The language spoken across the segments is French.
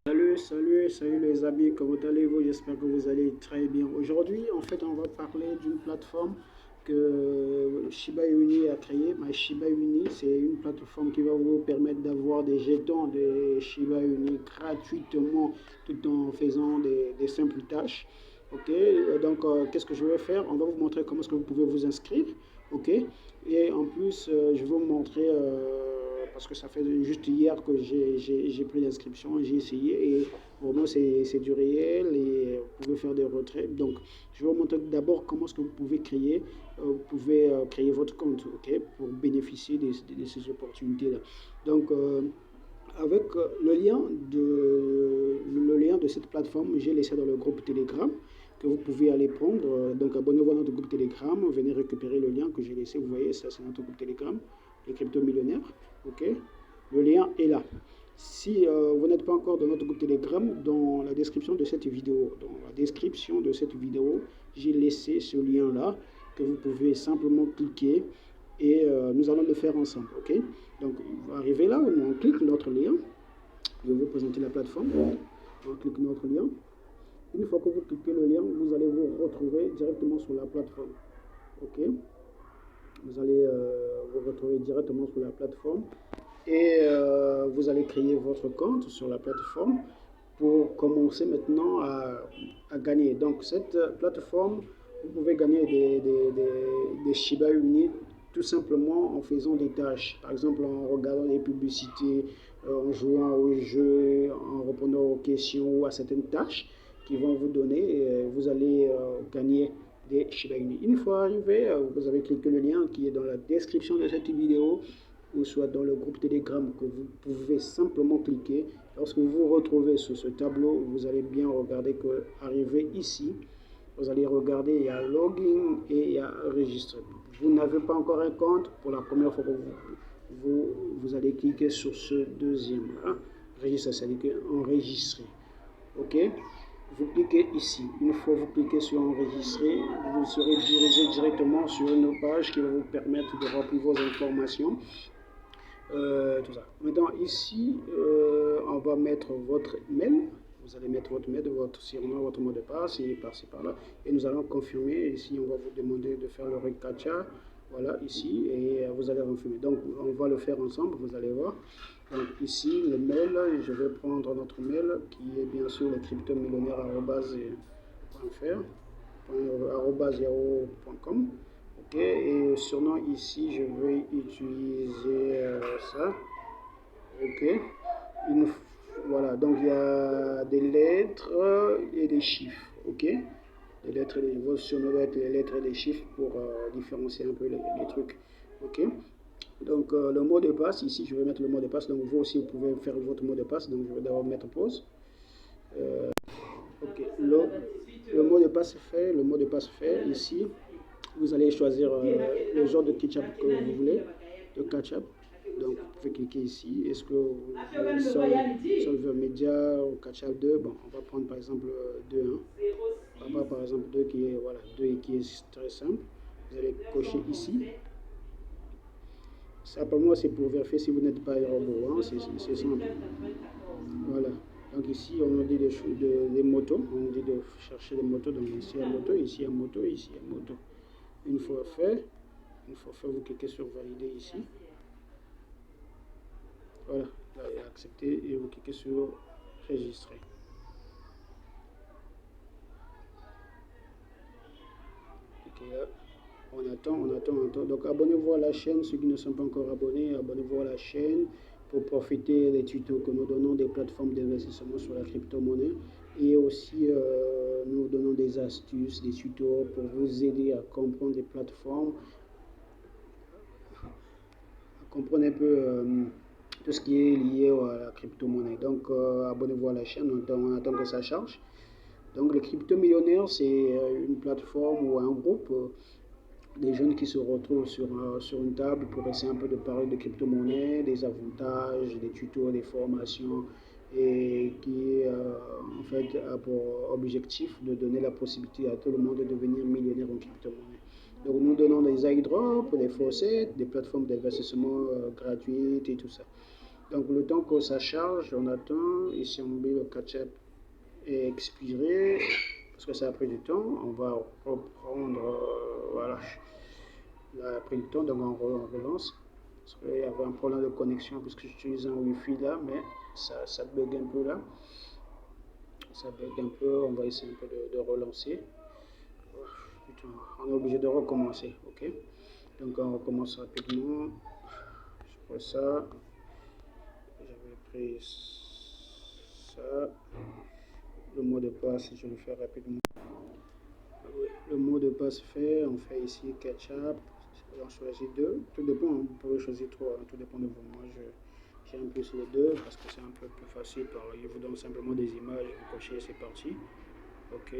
Salut les amis, comment allez-vous? J'espère que vous allez très bien. Aujourd'hui, en fait, on va parler d'une plateforme que Shiba Inu a créée. Shiba Inu, c'est une plateforme qui va vous permettre d'avoir des jetons de Shiba Inu gratuitement tout en faisant des simples tâches. Ok, donc qu'est-ce que je vais faire? On va vous montrer comment est-ce que vous pouvez vous inscrire. Ok, et en plus, je vais vous montrer, parce que ça fait juste hier que j'ai pris l'inscription, j'ai essayé et vraiment c'est du réel et vous pouvez faire des retraits. Donc, je vais vous montrer d'abord comment est-ce que vous pouvez créer votre compte, ok, pour bénéficier de ces opportunités-là. Donc, avec le lien de cette plateforme, j'ai laissé dans le groupe Telegram que vous pouvez aller prendre. Donc abonnez-vous à notre groupe Telegram, venez récupérer le lien que j'ai laissé. Vous voyez, ça c'est notre groupe Telegram, les crypto-millionnaires. Ok, le lien est là. Si vous n'êtes pas encore dans notre groupe Telegram, dans la description de cette vidéo, j'ai laissé ce lien-là que vous pouvez simplement cliquer et nous allons le faire ensemble. Ok, donc on va arriver là, on clique notre lien. Je vais vous présenter la plateforme. On clique notre lien. Une fois que vous cliquez le lien, vous allez vous retrouver directement sur la plateforme. Ok, vous allez vous retrouver directement sur la plateforme et vous allez créer votre compte sur la plateforme pour commencer maintenant à gagner. Donc cette plateforme, vous pouvez gagner des Shiba Inu tout simplement en faisant des tâches. Par exemple en regardant les publicités, en jouant au jeu, en répondant aux questions ou à certaines tâches qui vont vous donner et vous allez gagner des Shiba Inu. Une fois arrivé, vous avez cliqué le lien qui est dans la description de cette vidéo ou soit dans le groupe Telegram que vous pouvez simplement cliquer. Lorsque vous vous retrouvez sur ce tableau, vous allez bien regarder que arrivé ici, vous allez regarder, il y a login et il y a enregistrer. Vous n'avez pas encore un compte, pour la première fois que vous allez cliquer sur ce deuxième là, enregistrer, c'est-à-dire enregistrer. Ok, vous cliquez ici. Une fois vous cliquez sur enregistrer, vous serez dirigé directement sur une page qui va vous permettre de remplir vos informations. Tout ça. Maintenant ici, on va mettre votre mail. Vous allez mettre votre mail, votre surnom, votre mot de passe et par-ci par-là. Et nous allons confirmer. Ici, on va vous demander de faire le recacha. Voilà, ici, et vous allez confirmer. Donc, on va le faire ensemble, vous allez voir. Donc, ici, le mail, je vais prendre notre mail qui est bien sûr le cryptomillionnaire@yahoo.com. Ok, et surnom ici, je vais utiliser ça. Ok, une, voilà, donc il y a des lettres et des chiffres. Ok, les lettres et vos surnoms doivent être les lettres et les chiffres pour différencier un peu les trucs. Ok, donc le mot de passe, ici je vais mettre le mot de passe. Donc vous aussi vous pouvez faire votre mot de passe. Donc je vais d'abord mettre pause. Ok, le mot de passe fait, le mot de passe fait. Ici, vous allez choisir le genre de ketchup que vous voulez, de ketchup. Donc, vous pouvez cliquer ici. Est-ce que vous voulez Solver Media ou ketchup 2? Bon, on va prendre par exemple 2. Hein. On va par exemple 2 qui est, voilà, 2 et qui est très simple. Vous allez cocher ici. Simplement, c'est pour vérifier si vous n'êtes pas un robot. Hein. C'est simple. Voilà. Donc ici, on nous dit des motos. On nous dit de chercher des motos. Donc ici, il y a moto, ici, il y a moto, ici, il y a moto. Une fois fait, vous cliquez sur valider ici. Voilà, là, il a accepté et vous cliquez sur enregistrer. Ok, là, on attend. Donc abonnez-vous à la chaîne, ceux qui ne sont pas encore abonnés, abonnez-vous à la chaîne pour profiter des tutos que nous donnons des plateformes d'investissement sur la crypto-monnaie et aussi nous donnons des astuces, des tutos pour vous aider à comprendre des plateformes, à comprendre un peu tout ce qui est lié à la crypto-monnaie. Donc abonnez-vous à la chaîne, on attend que ça charge. Donc les crypto-millionnaires, c'est une plateforme ou un groupe des jeunes qui se retrouvent sur une table pour essayer un peu de parler de crypto-monnaie, des avantages, des tutos, des formations, et qui en fait a pour objectif de donner la possibilité à tout le monde de devenir millionnaire en crypto-monnaie. Donc nous donnons des airdrops, des faucets, des plateformes d'investissement gratuites et tout ça. Donc le temps que ça charge, on attend. Ici on met le ketchup est expiré parce que ça a pris du temps. On va reprendre, voilà, là, a pris du temps, donc on relance. Parce qu'il y avait un problème de connexion puisque j'utilise un Wi-Fi là, mais ça bug un peu là. Ça bug un peu, on va essayer un peu de relancer. Putain, on est obligé de recommencer, ok? Donc on recommence rapidement. Je prends ça. J'avais pris ça. Le mot de passe, je le fais rapidement. Le mot de passe fait, on fait ici ketchup. On choisit 2. Tout dépend, vous pouvez choisir 3, tout dépend de vous. Moi, j'aime plus les 2 parce que c'est un peu plus facile. Je vous donne simplement des images, vous cochez, c'est parti. Ok.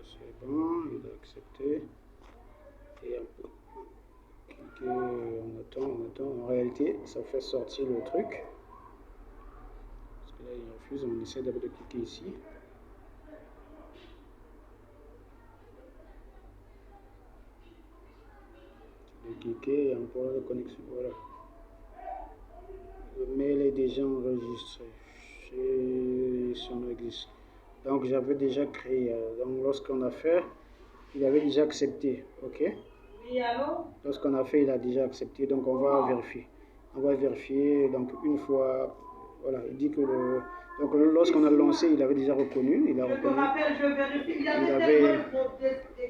C'est bon, il a accepté. Et on peut cliquer, on attend. En réalité, ça fait sortir le truc. Parce que là, il refuse, on essaie d'abord de cliquer ici. De cliquer, il y a un problème de connexion. Voilà. Le mail est déjà enregistré. Son existe. Donc, j'avais déjà créé. Donc, lorsqu'on a fait, il avait déjà accepté. Ok? Oui, allô? Lorsqu'on a fait, il a déjà accepté. Donc, on va vérifier. On va vérifier. Donc, une fois. Voilà, il dit que le. Donc, lorsqu'on a lancé, il avait déjà reconnu. Il a reconnu. Je me rappelle, je vérifie.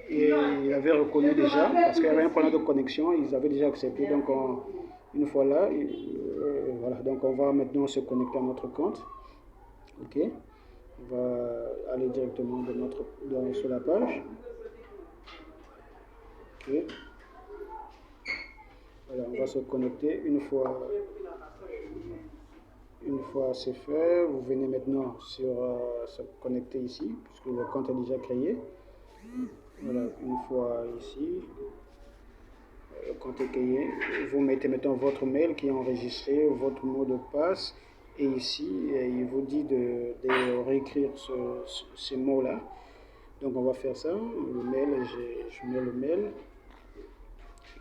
Il avait reconnu déjà. Parce qu'il y avait un problème de connexion. Ils avaient déjà accepté. Donc, une fois là, voilà. Donc, on va maintenant se connecter à notre compte. Ok? On va aller directement sur la page. Ok. Voilà, on va se connecter une fois c'est fait. Vous venez maintenant sur se connecter ici puisque le compte est déjà créé. Voilà, une fois ici, le compte est créé. Vous mettez maintenant votre mail qui est enregistré, votre mot de passe. Et ici, il vous dit de réécrire ces mots-là. Donc on va faire ça. Le mail, je mets le mail.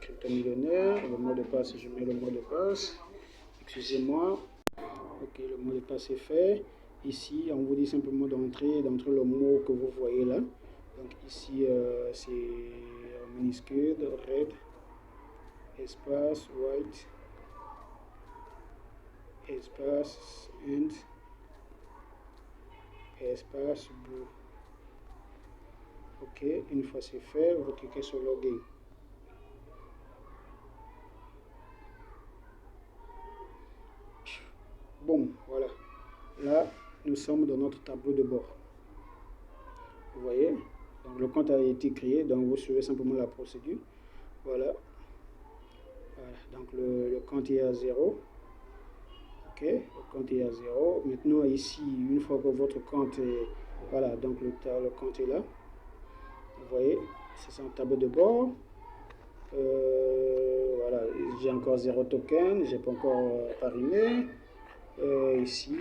Crypto-millionnaire. Le mot de passe, je mets le mot de passe. Excusez-moi. Ok, le mot de passe est fait. Ici, on vous dit simplement d'entrer le mot que vous voyez là. Donc ici, c'est minuscule, red, espace, white, espace, and, espace, blue. Ok, une fois c'est fait, vous cliquez sur login. Bon, voilà. Là, nous sommes dans notre tableau de bord. Vous voyez? Donc le compte a été créé, donc vous suivez simplement la procédure. Voilà. Voilà. Donc le compte est à 0. Ok, le compte est à 0. Maintenant ici, une fois que votre compte est... Voilà, donc le compte est là. Vous voyez, c'est un tableau de bord. Voilà, j'ai encore 0 token, j'ai pas encore pariné. Ici,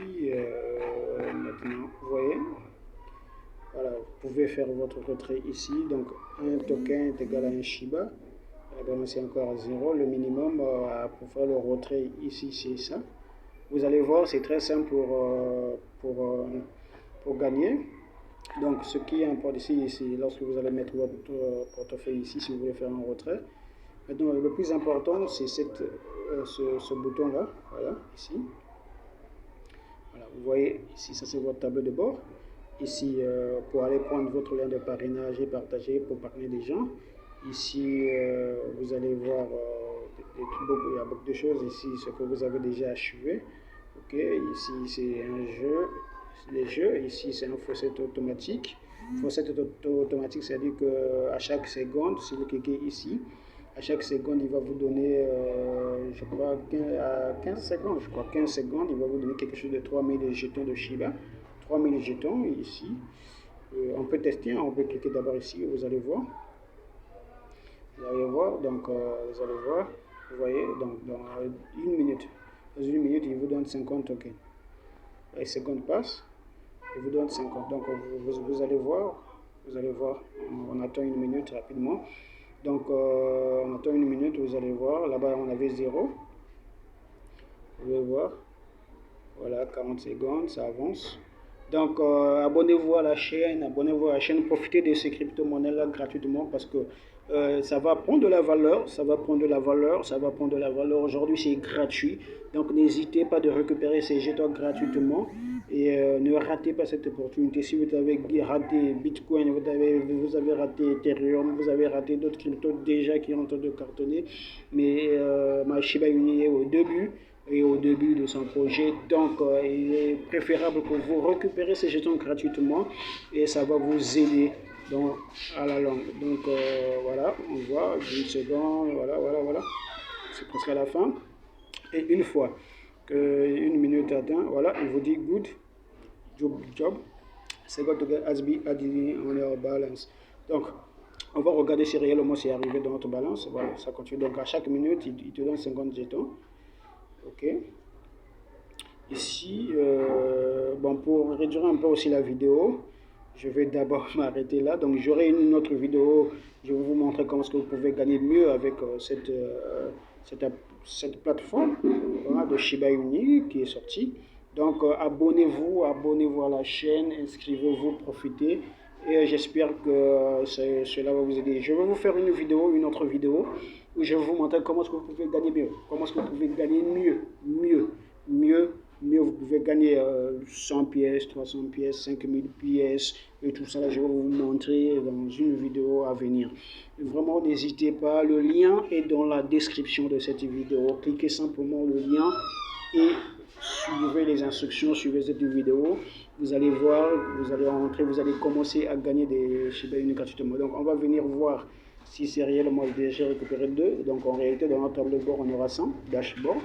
maintenant, vous voyez, voilà, vous pouvez faire votre retrait ici. Donc, un token est égal à un Shiba. C'est encore à 0. Le minimum pour faire le retrait ici, c'est ça. Vous allez voir, c'est très simple pour gagner. Donc, ce qui est important ici, c'est lorsque vous allez mettre votre portefeuille ici, si vous voulez faire un retrait. Maintenant, le plus important, c'est ce bouton-là, voilà, ici. Voilà, vous voyez, ici, ça c'est votre tableau de bord. Ici, pour aller prendre votre lien de parrainage et partager pour parrainer des gens. Ici, vous allez voir, il y a beaucoup de choses. Ici, ce que vous avez déjà achevé. Ok, ici, c'est un jeu. Les jeux, ici, c'est un faucette automatique. Faucette automatique, c'est-à-dire qu'à chaque seconde, si vous cliquez ici, à chaque seconde, il va vous donner, je crois, 15 secondes, je crois, 15 secondes, il va vous donner quelque chose de 3000 jetons de Shiba. 3000 jetons ici. On peut tester, on peut cliquer d'abord ici, vous allez voir. Vous allez voir, donc vous allez voir, vous voyez, donc dans une minute, il vous donne 50 tokens. Les secondes passent, il vous donne 50. Donc vous allez voir, on attend une minute rapidement. Donc, on attend une minute, vous allez voir. Là-bas, on avait 0. Vous pouvez voir. Voilà, 40 secondes, ça avance. Donc, abonnez-vous à la chaîne, profitez de ces crypto-monnaies-là gratuitement parce que ça va prendre de la valeur, ça va prendre de la valeur, ça va prendre de la valeur. Aujourd'hui, c'est gratuit. Donc, n'hésitez pas de récupérer ces jetons gratuitement et ne ratez pas cette opportunité. Si vous avez raté Bitcoin, vous avez raté Ethereum, vous avez raté d'autres cryptos déjà qui ont en train de cartonner, mais ma Shiba Inu est au début et au début de son projet. Donc, il est préférable que vous récupérez ces jetons gratuitement et ça va vous aider donc, à la longue. Donc, voilà, on voit, 10 secondes, voilà. C'est presque à la fin. Et une fois qu'une minute atteint, voilà, il vous dit good job. C'est got to get has been added on your balance. Donc, on va regarder si réellement c'est arrivé dans notre balance. Voilà, ça continue. Donc, à chaque minute, il te donne 50 jetons. Ok. Ici, bon, pour réduire un peu aussi la vidéo, je vais d'abord m'arrêter là. Donc, j'aurai une autre vidéo. Je vais vous montrer comment est-ce que vous pouvez gagner mieux avec cette plateforme voilà, de Shiba Inu qui est sortie. Donc, abonnez-vous à la chaîne, inscrivez-vous, profitez. Et j'espère que cela va vous aider. Je vais vous faire une autre vidéo, où je vais vous montrer comment est-ce que vous pouvez gagner mieux. Comment est-ce que vous pouvez gagner mieux. Vous pouvez gagner 100 pièces, 300 pièces, 5000 pièces et tout ça. Là, je vais vous montrer dans une vidéo à venir. Vraiment, n'hésitez pas. Le lien est dans la description de cette vidéo. Cliquez simplement le lien et suivez les instructions, suivez cette vidéo. Vous allez voir, vous allez rentrer, vous allez commencer à gagner des Shiba Inu gratuitement. Donc, on va venir voir si c'est réellement déjà récupéré 2. Donc, en réalité, dans notre tableau de bord, on aura 100, dashboard.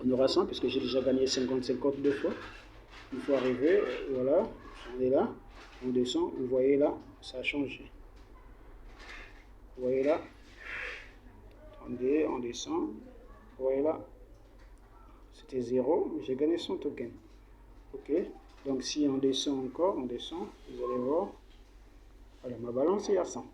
On aura 100 puisque j'ai déjà gagné 50 deux fois. Une fois arrivé, voilà, on est là, on descend, vous voyez là, ça a changé. Vous voyez là, attendez, on descend, vous voyez là, c'était 0, j'ai gagné 100 tokens. Ok, donc si on descend encore, on descend, vous allez voir, voilà, ma balance est à 100.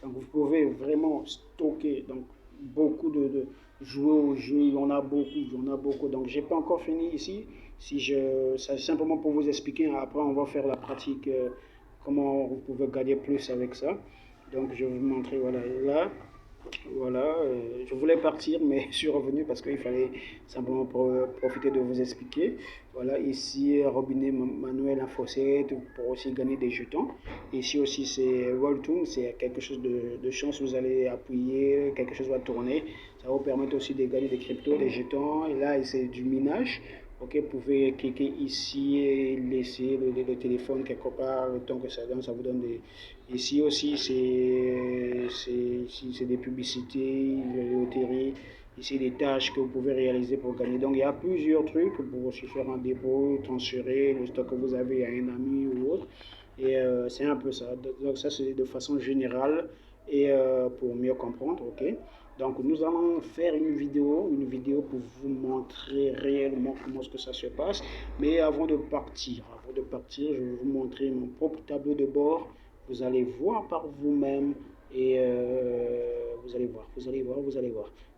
Donc vous pouvez vraiment stocker donc, beaucoup de jouer au jeu, il y en a beaucoup. Donc j'ai pas encore fini ici. C'est simplement pour vous expliquer. Après on va faire la pratique, comment vous pouvez gagner plus avec ça. Donc je vais vous montrer voilà là. Voilà, je voulais partir, mais je suis revenu parce qu'il fallait simplement profiter de vous expliquer. Voilà, ici, robinet manuel en fossette pour aussi gagner des jetons. Ici aussi, c'est Roll-Toon, c'est quelque chose de chance. Vous allez appuyer, quelque chose va tourner. Ça va vous permettre aussi de gagner des cryptos, des jetons. Et là, c'est du minage. Ok, vous pouvez cliquer ici et laisser le téléphone quelque part, le temps que ça donne, ça vous donne des... Ici aussi, c'est des publicités, des loteries, ici des tâches que vous pouvez réaliser pour gagner. Donc, il y a plusieurs trucs pour aussi faire un dépôt, transférer le stock que vous avez à un ami ou autre. Et c'est un peu ça. Donc, ça, c'est de façon générale et pour mieux comprendre, ok? Donc nous allons faire une vidéo pour vous montrer réellement comment est-ce que ça se passe. Mais avant de partir, je vais vous montrer mon propre tableau de bord. Vous allez voir par vous-même et vous allez voir.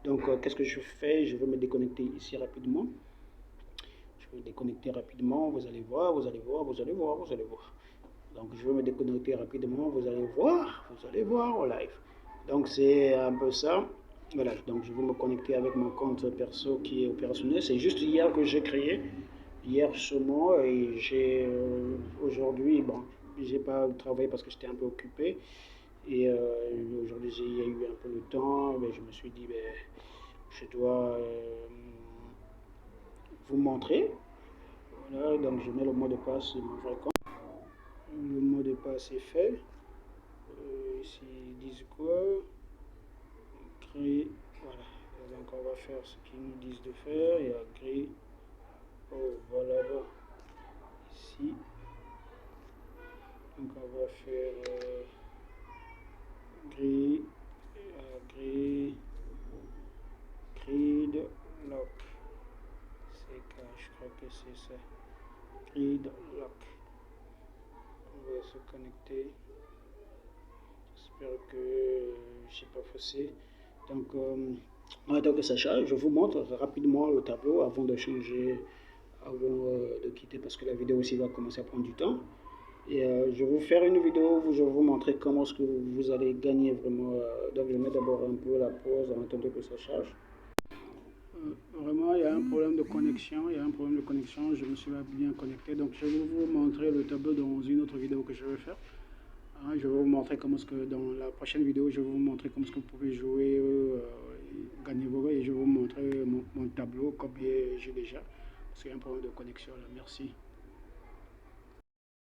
Donc qu'est-ce que je fais? Je vais me déconnecter ici rapidement. Je vais me déconnecter rapidement. Vous allez voir. Donc je vais me déconnecter rapidement. Vous allez voir en live. Donc c'est un peu ça. Voilà, donc je vais me connecter avec mon compte perso qui est opérationnel. C'est juste hier que j'ai créé, hier seulement, et j'ai aujourd'hui, bon, j'ai pas travaillé parce que j'étais un peu occupé. Et aujourd'hui, il y a eu un peu le temps, mais je me suis dit, ben, je dois vous montrer. Voilà, donc je mets le mot de passe sur mon vrai compte. Le mot de passe est fait. Ici, ils disent quoi? Créer. Voilà. Donc on va faire ce qu'ils nous disent de faire et agree. Oh, voilà là. Ici. Donc on va faire agree. Grid lock. Je crois que c'est ça. Grid lock. On va se connecter. j'espère que je n'ai pas faussé. Donc, en attendant que ça charge, je vous montre rapidement le tableau avant de changer, avant de quitter parce que la vidéo aussi va commencer à prendre du temps. Et je vais vous faire une vidéo où je vais vous montrer comment est-ce que vous allez gagner vraiment. Donc je mets d'abord un peu la pause en attendant que ça charge. Vraiment, il y a un problème de connexion. Il y a un problème de connexion. Je me suis pas bien connecté. Donc je vais vous montrer le tableau dans une autre vidéo que je vais faire. Je vais vous montrer comment est-ce que dans la prochaine vidéo, je vais vous montrer comment est-ce que vous pouvez jouer, gagner vos et je vais vous montrer mon tableau comme j'ai déjà. Parce qu'il y a un problème de connexion là. Merci.